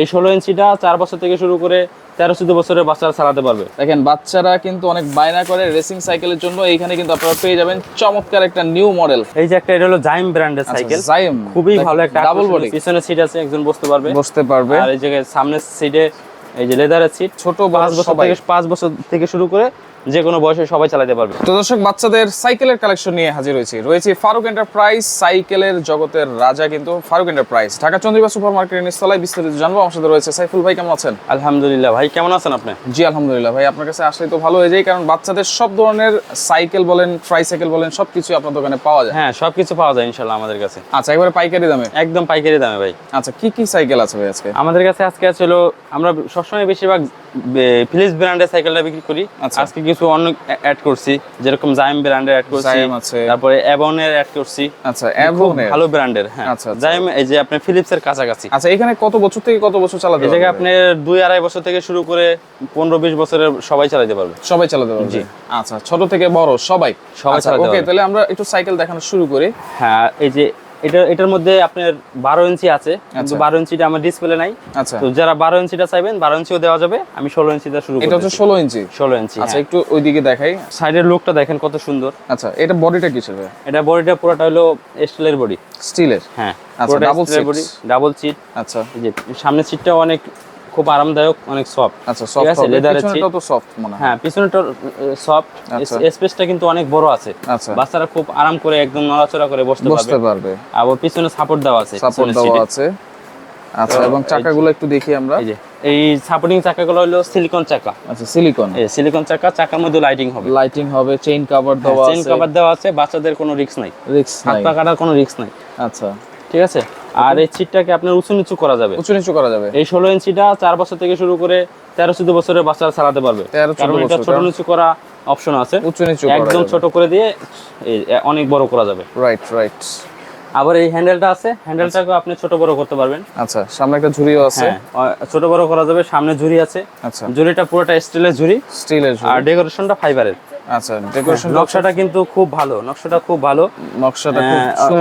এই 16 ইঞ্চিটা 4 বছর থেকে শুরু করে 13-14 বছরের বাচ্চারা চালাতে পারবে। দেখেন বাচ্চারা কিন্তু অনেক বায়না করে রেসিং সাইকেলের জন্য, এইখানে কিন্তু আপনারা পেয়ে যাবেন চমৎকার একটা নিউ মডেল। এই যে একটা এটা হলো জাইম ব্র্যান্ডের সাইকেল, জাইম খুবই ভালো একটা ডাবল বডি, পিছনে সিট আছে, একজন বসতে পারবে। আর এই জায়গায় সামনের সিটে এই যে লেদারের সিট, ছোট 5 বছর থেকে শুরু করে যে কোনো বয়সে সবাই চালাতে পারবে। তো দর্শক, বাচ্চাদের সাইকেলের কালেকশন নিয়ে হাজির রয়েছে ফারুক এন্টারপ্রাইজ, সাইকেলের জগতের রাজা কিন্তু ফারুক এন্টারপ্রাইজ, ঢাকা চন্দ্রিমা সুপার মার্কেটের নিচতলায়। বিস্তারিত জানবো, আমার সাথে রয়েছে সাইফুল ভাই। কেমন আছেন? আলহামদুলিল্লাহ ভাই, কেমন আছেন আপনি? জি আলহামদুলিল্লাহ ভাই, আপনার কাছে আসলে তো ভালো হয়ে যায়, কারণ বাচ্চাদের সব ধরনের সাইকেল বলেন, ট্রাইসাইকেল বলেন, সবকিছু আপনার দোকানে পাওয়া যায়। হ্যাঁ, সবকিছু পাওয়া যায় ইনশাআল্লাহ আমাদের কাছে। আচ্ছা, একবারে পাইকারি দামে? একদম পাইকারি দামে ভাই। আচ্ছা, কি সাইকেল আছে ভাই আজকে আমাদের কাছে? আজকে আছে হলো, আমরা সবসময় বেশিরভাগ ফিলিপস ব্র্যান্ডের সাইকেলটা বিক্রি করি। আজকে কিছু অন্য অ্যাড করছি, যেরকম জাইম ব্র্যান্ডের অ্যাড করছি, তারপরে অ্যাভনের অ্যাড করছি। আচ্ছা, অ্যাভনের ভালো ব্র্যান্ডের। হ্যাঁ, জাইম এই যে আপনি ফিলিপসের কাছাকাছি। আচ্ছা, এখানে কত বছর থেকে কত বছর চালাতে পারবে? এই জায়গায় আপনি 2-2.5 বছর থেকে শুরু করে 15-20 বছরের সবাই চালাতে পারবে। সবাই চালাতে পারবে? জি। আচ্ছা, ছোট থেকে বড় সবাই চালাতে পারবে। ওকে, তাহলে আমরা একটু সাইকেল দেখানো শুরু করি। হ্যাঁ, এই যে এটার মধ্যে আপনার 12 ইঞ্চি আছে, কিন্তু 12 ইঞ্চিটা আমার ডিসপ্লে নাই। আচ্ছা, তো যারা 12 ইঞ্চিটা চাইবেন 12 ইঞ্চিও দেওয়া যাবে। আমি 16 ইঞ্চিটা শুরু করব। এটা হচ্ছে 16 ইঞ্চি। 16 ইঞ্চি। আচ্ছা, একটু ওইদিকে দেখাই, সাইডের লুকটা দেখেন কত সুন্দর। আচ্ছা, এটা বডিটা কিসের? এটা বডিটা পুরোটা হলো স্টিলের বডি। স্টিলের? হ্যাঁ, আচ্ছা, double seat body, double seat. আচ্ছা, এই যে সামনের সিটটাও অনেক খুব আরামদায়ক, অনেক সফট। আচ্ছা, সফট আছে, লেদারের সিট। পিছনেটাও তো সফট মনে হয়। হ্যাঁ, পিছনেটা সফট, স্পেসটা কিন্তু অনেক বড় আছে। আচ্ছা, বাচ্চারা খুব আরাম করে একদম নড়াচড়া করে বসতে পারবে। আর পিছনে সাপোর্ট দেওয়া আছে। আচ্ছা, এবং চাকাগুলো একটু দেখি আমরা। এই যে এই সাপোর্টিং চাকাগুলো হলো সিলিকন চাকা। আচ্ছা, সিলিকন। এই সিলিকন চাকা, চাকার মধ্যে লাইটিং হবে, চেইন কভার দেওয়া আছে। চেইন কভার দেওয়া আছে, বাচ্চাদের কোনো রিস্ক নাই, হাত পা কাটার কোনো রিস্ক নাই। আচ্ছা, ঠিক আছে। আর এই সিটটাকে আপনার উঁচু নিচু করা যাবে। এই 16 ইঞ্চিটা 4 বছর থেকে শুরু করে 13-14 বছরের বাচ্চারা চালাতে পারবে। কারণ এটা ছোট নিচু করা অপশন আছে, উঁচু নিচু একদম ছোট করে দিয়ে অনেক বড় করা যাবে। রাইট। আবার এই হ্যান্ডেলটা আছে, হ্যান্ডেলটাকে আপনি ছোট বড় করতে পারবেন। আচ্ছা, সামনে একটা ঝুড়িও আছে। হ্যাঁ, ছোট বড় করা যাবে। সামনে ঝুড়ি আছে। আচ্ছা, ঝুড়িটা পুরোটা স্টিলের ঝুড়ি। আর ডেকোরেশনটা ফাইবারের। আচ্ছা, ডেকোরেশন নকশাটা কিন্তু খুব ভালো, নকশাটা খুব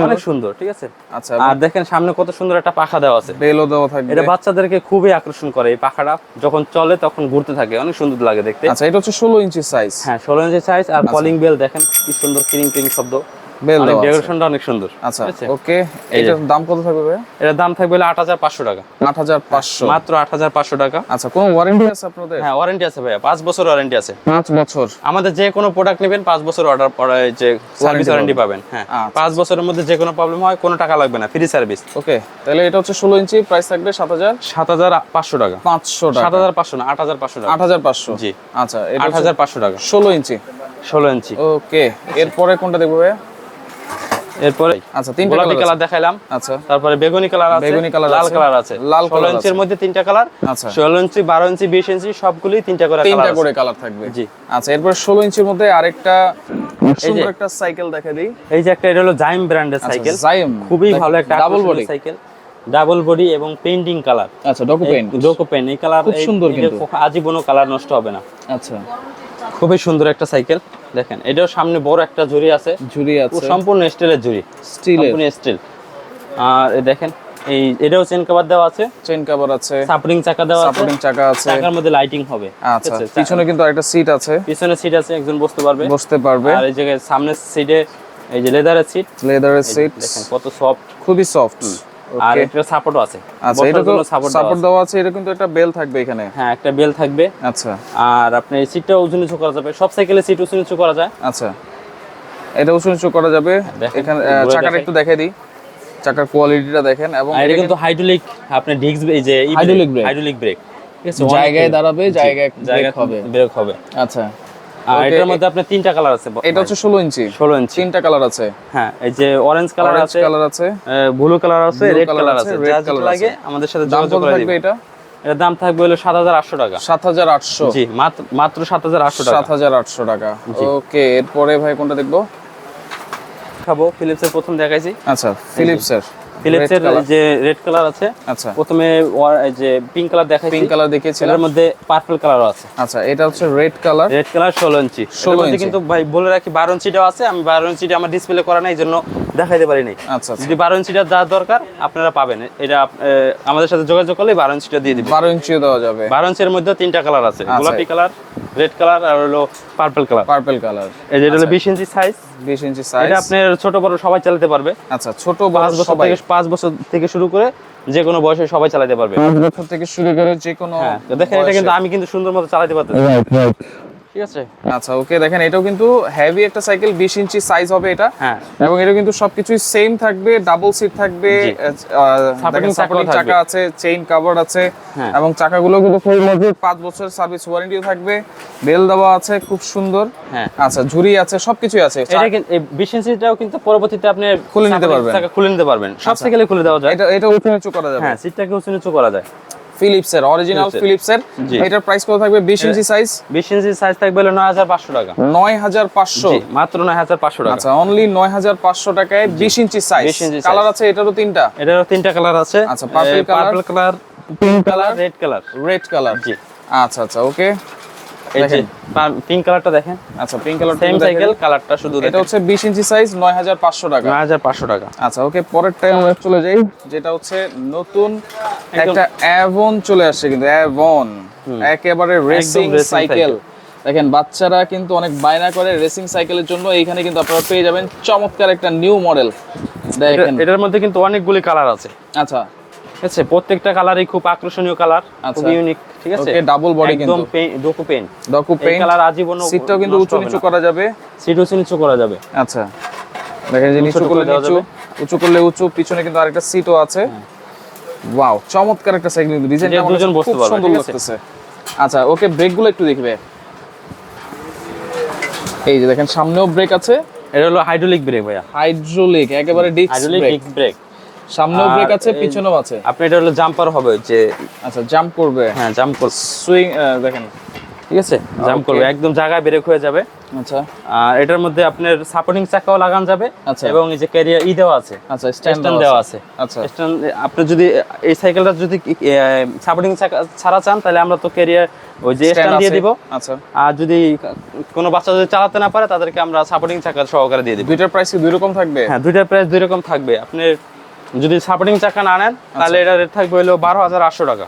অনেক সুন্দর। ঠিক আছে। আচ্ছা, আর দেখেন সামনে কত সুন্দর একটা পাখা দেওয়া আছে, বেলও দেওয়া থাকবে। এটা বাচ্চাদেরকে খুবই আকর্ষণ করে। এই পাখাটা যখন চলে তখন ঘুরতে থাকে, অনেক সুন্দর লাগে দেখতে। আচ্ছা, এটা হচ্ছে 16 ইঞ্চি সাইজ। হ্যাঁ, 16 ইঞ্চি সাইজ। আর কলিং বেল দেখেন কি সুন্দর, ক্রিং ক্রিং শব্দ। ডেকোরেশনটা অনেক সুন্দর। আচ্ছা, ওকে, এটার দাম কত থাকবে ভাই? এটার দাম থাকবে 8,500 টাকা। 8,500? মাত্র 8,500 টাকা। আচ্ছা, কোনো ওয়ারেন্টি আছে আপনাদের? হ্যাঁ, ওয়ারেন্টি আছে ভাইয়া, 5 বছর ওয়ারেন্টি আছে। 5 বছর? আমাদের যে কোনো প্রোডাক্ট নেবেন 5 বছর অর্ডার পরে যে সার্ভিস ওয়ারেন্টি পাবেন। হ্যাঁ, 5 বছরের মধ্যে যে কোনো প্রবলেম হয় কোনো টাকা লাগবে না, ফ্রি সার্ভিস। ওকে, তাহলে এটা হচ্ছে 16 ইঞ্চি, প্রাইস থাকবে 7,500 টাকা। 500 টাকা? 7,500 না, 8,500 টাকা। 8,500? জি। আচ্ছা, এটা 8,500 টাকা। 16 ইঞ্চি? 16 ইঞ্চি। ওকে, এরপরে কোনটা দেখবো ভাই? এরপরে আচ্ছা, তিনটা গোলাপি কালার দেখাইলাম। আচ্ছা, তারপরে বেগুনি কালার আছে, লাল কালার আছে। 16 ইঞ্চির মধ্যে 3টা কালার। আচ্ছা, 16 ইঞ্চি, 12 ইঞ্চি, 20 ইঞ্চি সবগুলোই 3টা করে কালার থাকবে। জি। আচ্ছা, এরপর 16 ইঞ্চির মধ্যে আরেকটা সুন্দর একটা সাইকেল দেখা দেই। এই যে একটা এটা হলো জাইম ব্র্যান্ডের সাইকেল। জাইম, খুবই ভালো একটা double body cycle, double body এবং পেইন্টিং কালার। আচ্ছা, ডোকো পেইন্ট। এই কালার খুব সুন্দর, কিন্তু আজীবনও কালার নষ্ট হবে না। আচ্ছা, খুবই সুন্দর একটা সাইকেল। দেখেন এটাও সামনে বড় একটা ঝুড়ি আছে, সম্পূর্ণ স্টিলের ঝুড়ি, সম্পূর্ণ স্টিল। আর দেখেন এটাও চেন কভার দেওয়া আছে, সাপোর্টিং চাকা দেওয়া আছে, চাকার মধ্যে লাইটিং হবে। আচ্ছা, পিছনে কিন্তু আরেকটা সিট আছে, একজন বসতে পারবে। আর এই জায়গায় সামনের সিটে এই যে লেদারের সিট, দেখেন কত সফট, খুবই সফট। আর একটা সাপোর্টও আছে। আচ্ছা, এটা তো সাপোর্ট দেওয়া আছে, এটা কিন্তু একটা বেল থাকবে এখানে। হ্যাঁ, একটা বেল থাকবে। আচ্ছা, আর আপনি এই সিটটা উঁচু নিচু করা যাবে, সব সাইকেলে সিট উঁচু নিচু করা যায়। আচ্ছা, এটা উঁচু নিচু করা যাবে। এখানে চাকাটা একটু দেখাই দিই, চাকার কোয়ালিটিটা দেখেন। এবং এটা কিন্তু হাইড্রোলিক, আপনি ডিস্ক এই যে হাইড্রোলিক ব্রেক, ঠিক আছে, জায়গায় দাঁড়াবে, জায়গায় ব্রেক হবে। আচ্ছা, আর এটার মধ্যে আপনার 3টা কালার আছে। এটা হচ্ছে 16 ইঞ্চি। 3টা কালার আছে। হ্যাঁ, এই যে অরেঞ্জ কালার আছে, ব্লু কালার আছে, রেড কালার আছে। যা লাগে আমাদের সাথে যোগাযোগ করে দিবেন। এটার দাম থাকবে হলো 7,800 টাকা। 7,800? জি, মাত্র 7,800 টাকা। 7,800 টাকা। ওকে, এরপরে ভাই কোনটা দেখবো? ফিলিপসের প্রথম দেখাইছি। আচ্ছা, ফিলিপসের ফিলিপসের যে রেড কালার আছে, আচ্ছা প্রথমে এই যে পিঙ্ক কালার দেখাইছি, পিঙ্ক কালার দেখিয়েছিলাম, এর মধ্যে পার্পল কালারও আছে। আচ্ছা এটা হচ্ছে রেড কালার, রেড কালার 16 ইঞ্চি। 16 ইঞ্চি কিন্তু ভাই বলে রাখি 12 ইঞ্চিটাও আছে, আমি 12 ইঞ্চিটা আমার ডিসপ্লে করা নাই, এইজন্য দেখাইতে পারি নাই। আচ্ছা যদি 12 ইঞ্চিটা যা দরকার আপনারা পাবেন, এটা আমাদের সাথে যোগাযোগ করলে 12 ইঞ্চিটা দিয়ে দিবেন। 12 ইঞ্চিও দেওয়া যাবে। 12 ইঞ্চির মধ্যে 3টা কালার আছে, গোলাপি কালার, রেড কালার আর হলো পার্পল কালার। পার্পল কালার, এই যে এটা হলো 20 ইঞ্চি সাইজ। 20 ইঞ্চি সাইজ, এটা আপনার ছোট বড় সবাই চালাতে পারবে। আচ্ছা ছোট বড় সবাই, 5 বছর থেকে শুরু করে যে কোনো বয়সে সবাই চালাতে পারবে। 5 বছর থেকে শুরু করে যে কোনো। তো দেখেন এটা কিন্তু আমি কিন্তু সুন্দর মতো চালাতে পারতেছি। ঠিক আছে। আচ্ছা ওকে, দেখেন এটাও কিন্তু হেভি একটা সাইকেল, 20 ইঞ্চি সাইজ হবে এটা। হ্যাঁ, এবং এটা কিন্তু সবকিছুই সেম থাকবে, ডাবল সিট থাকবে, সাপোর্টিং চাকা আছে, চেইন কভার আছে, এবং চাকাগুলো কিন্তু খুব মজবুত, 5 বছর সার্ভিস ওয়ারেন্টিও থাকবে, বেল দেওয়া আছে খুব সুন্দর। হ্যাঁ আচ্ছা ঝুরি আছে, সবকিছুই আছে। এটা কিন্তু 20 ইঞ্চিটাও কিন্তু পরবর্তীতে আপনি খুলে নিতে পারবেন, চাকা খুলে নিতে পারবেন, সব সাইকেলে খুলে দেওয়া যায়। এটা উঁচু নিচু করা যাবে। হ্যাঁ, সিটটাকে উঁচু নিচু করা যায়। ফিলিপসের অরিজিনাল ফিলিপসের, এটার প্রাইস কত থাকবে? 20 ইঞ্চি সাইজ। 20 ইঞ্চি সাইজ থাকবে হলো 9500 টাকা। 9500, জি মাত্র 9500 টাকা। আচ্ছা অনলি 9500 টাকায় 20 ইঞ্চি সাইজ। 20 ইঞ্চি কালার আছে এটারও 3টা। এটারও 3টা কালার আছে। আচ্ছা purple colour, pink colour, red colour. Red colour, জি আচ্ছা আচ্ছা ওকে। এই যে পিঙ্ক কালারটা দেখেন। আচ্ছা পিঙ্ক কালার, সেম সাইকেল, কালারটা শুধু এটা হচ্ছে 20 ইঞ্চি সাইজ, 9500 টাকা। 9500 টাকা। আচ্ছা ওকে, পরের টাইম আমরা চলে যাই, যেটা হচ্ছে নতুন একটা অ্যাভন চলে আসছে, কিন্তু অ্যাভন একেবারে রেসিং সাইকেল। দেখেন বাচ্চারা কিন্তু অনেক বায়না করে রেসিং সাইকেলের জন্য, এইখানে কিন্তু আপনারা পেয়ে যাবেন চমৎকার একটা নিউ মডেল। দেখেন এটার মধ্যে কিন্তু অনেকগুলি কালার আছে। আচ্ছা ঠিক আছে, প্রত্যেকটা কালারই খুব আকর্ষণীয় কালার, খুব ইউনিক। ঠিক আছে, ওকে ডাবল বডি কিন্তু, একদম ডকু পেইন্ট, এই কালার আজীবন। সিটটাও কিন্তু উঁচু নিচু করা যাবে, সিট উঁচু নিচু করা যাবে। আচ্ছা দেখেন যে নিচু করলে নিচু, উঁচু করলে উঁচু, পিছনে কিন্তু আরেকটা সিটও আছে। ওয়াও চমৎকার একটা সাইকেল, কিন্তু ডিজাইনটা দুজন বসতে পারবে, সুন্দর লাগতেছে। আচ্ছা ওকে, ব্রেকগুলো একটু দেখবে। এই যে দেখেন সামনেও ব্রেক আছে, এটা হলো হাইড্রোলিক ব্রেক ভাইয়া, হাইড্রোলিক একেবারে ডিস্ক ব্রেক। সামনেও ব্রেক আছে, পিছনেও আছে। আপনি এটা হলো জাম্পার হবে, যে আচ্ছা জাম্প করবে। হ্যাঁ জাম্প করবে, সুইং দেখেন, ঠিক আছে জাম্প করবে, একদম জায়গায় ব্রেক হয়ে যাবে। আচ্ছা আর এটার মধ্যে আপনার সাপোর্টিং চাকাও লাগানো যাবে, আচ্ছা এবং এই যে ক্যারিয়ার দেওয়া আছে, আচ্ছা স্ট্যান্ড দেওয়া আছে। আচ্ছা স্ট্যান্ড, আপনি যদি এই সাইকেলটা যদি সাপোর্টিং চাকা ছাড়া চান, তাহলে আমরা তো ক্যারিয়ার ওই যে স্ট্যান্ড দিয়ে দিব। আচ্ছা, আর যদি কোনো বাচ্চা যদি চালাতে না পারে, তাদেরকে আমরা সাপোর্টিং চাকা সহকারে দিয়ে দিব। দুইটার প্রাইস কি দুই রকম থাকবে? হ্যাঁ, দুইটার প্রাইস দুই রকম থাকবে। আপনি যদি সাপোর্টিং চাকা না নেন, তাহলে এটা রেট থাকবে হলো 12800 টাকা।